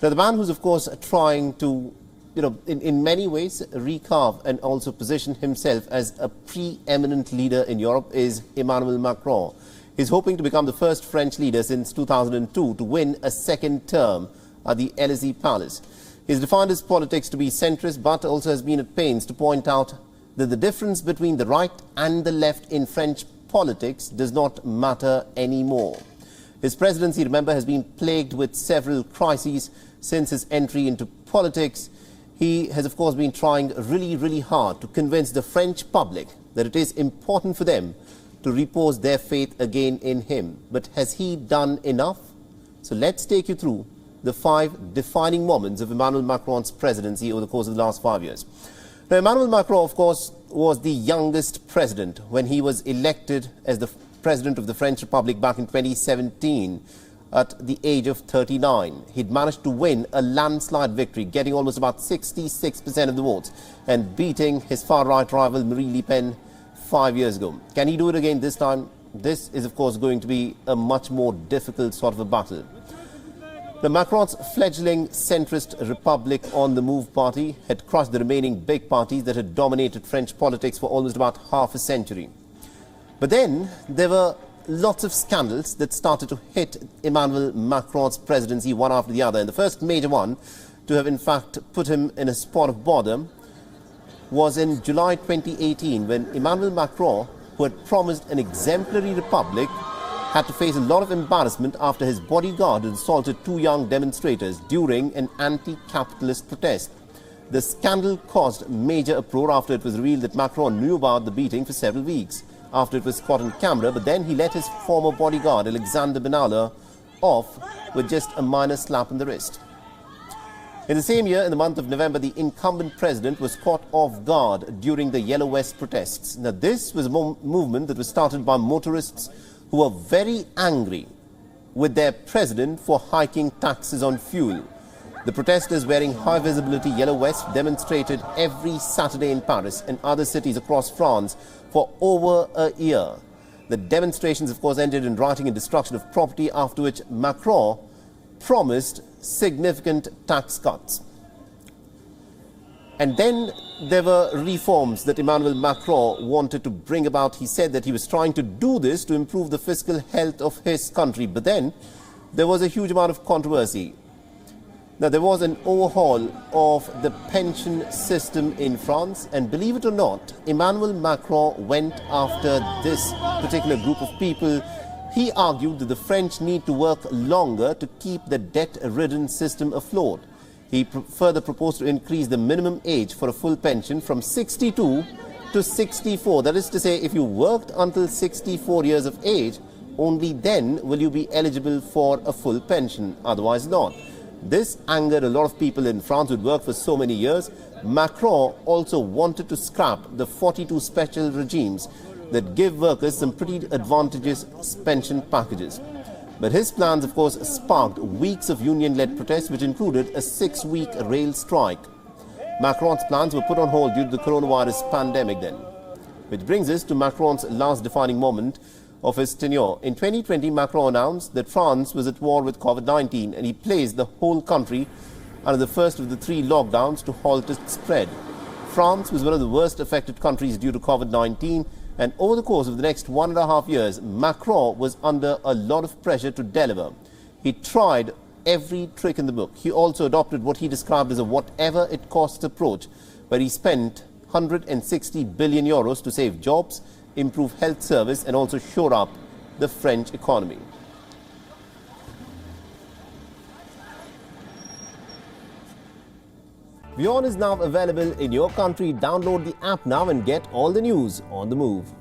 Now, the man who's, of course, trying to, in many ways recarve and also position himself as a preeminent leader in Europe is Emmanuel Macron. He's hoping to become the first French leader since 2002 to win a second term at the Élysée Palace. He's defined his politics to be centrist, but also has been at pains to point out that the difference between the right and the left in French politics does not matter anymore. His presidency, remember, has been plagued with several crises since his entry into politics. He has, of course, been trying really hard to convince the French public that it is important for them to repose their faith again in him. But has he done enough? So let's take you through the 5 defining moments of Emmanuel Macron's presidency over the course of the last 5 years. Now, Emmanuel Macron, of course, was the youngest president when he was elected as the president of the French Republic back in 2017 at the age of 39. He'd managed to win a landslide victory, getting almost about 66% of the votes and beating his far-right rival Marine Le Pen 5 years ago. Can he do it again this time? This is, of course, going to be a much more difficult sort of a battle. Now, Macron's fledgling centrist Republic on the Move party had crushed the remaining big parties that had dominated French politics for almost about half a century. But then there were lots of scandals that started to hit Emmanuel Macron's presidency one after the other. And the first major one to have, in fact, put him in a spot of boredom was in July 2018, when Emmanuel Macron, who had promised an exemplary republic, had to face a lot of embarrassment after his bodyguard had assaulted 2 young demonstrators during an anti-capitalist protest. The scandal caused major uproar after it was revealed that Macron knew about the beating for several weeks after it was caught on camera, but then he let his former bodyguard, Alexander Benalla, off with just a minor slap on the wrist. In the same year, in the month of November, the incumbent president was caught off guard during the Yellow Vest protests. Now, this was a movement that was started by motorists who were very angry with their president for hiking taxes on fuel. The protesters wearing high visibility yellow vests demonstrated every Saturday in Paris and other cities across France for over a year. The demonstrations, of course, ended in rioting and destruction of property, after which Macron promised significant tax cuts. And then there were reforms that Emmanuel Macron wanted to bring about. He said that he was trying to do this to improve the fiscal health of his country. But then there was a huge amount of controversy. Now, there was an overhaul of the pension system in France, and believe it or not, Emmanuel Macron went after this particular group of people. He argued that the French need to work longer to keep the debt-ridden system afloat. He further proposed to increase the minimum age for a full pension from 62 to 64. That is to say, if you worked until 64 years of age, only then will you be eligible for a full pension, otherwise not. This angered a lot of people in France who'd worked for so many years. Macron also wanted to scrap the 42 special regimes that give workers some pretty advantageous pension packages. But his plans, of course, sparked weeks of union-led protests, which included a 6-week rail strike. Macron's plans were put on hold due to the coronavirus pandemic then. Which brings us to Macron's last defining moment of his tenure. In 2020, Macron announced that France was at war with COVID-19, and he placed the whole country under the first of the 3 lockdowns to halt its spread. France was one of the worst affected countries due to COVID-19, and over the course of the next 1.5 years, Macron was under a lot of pressure to deliver. He tried every trick in the book. He also adopted what he described as a whatever it costs approach, where he spent 160 billion euros to save jobs, improve health service, and also shore up the French economy. WION is now available in your country. Download the app now and get all the news on the move.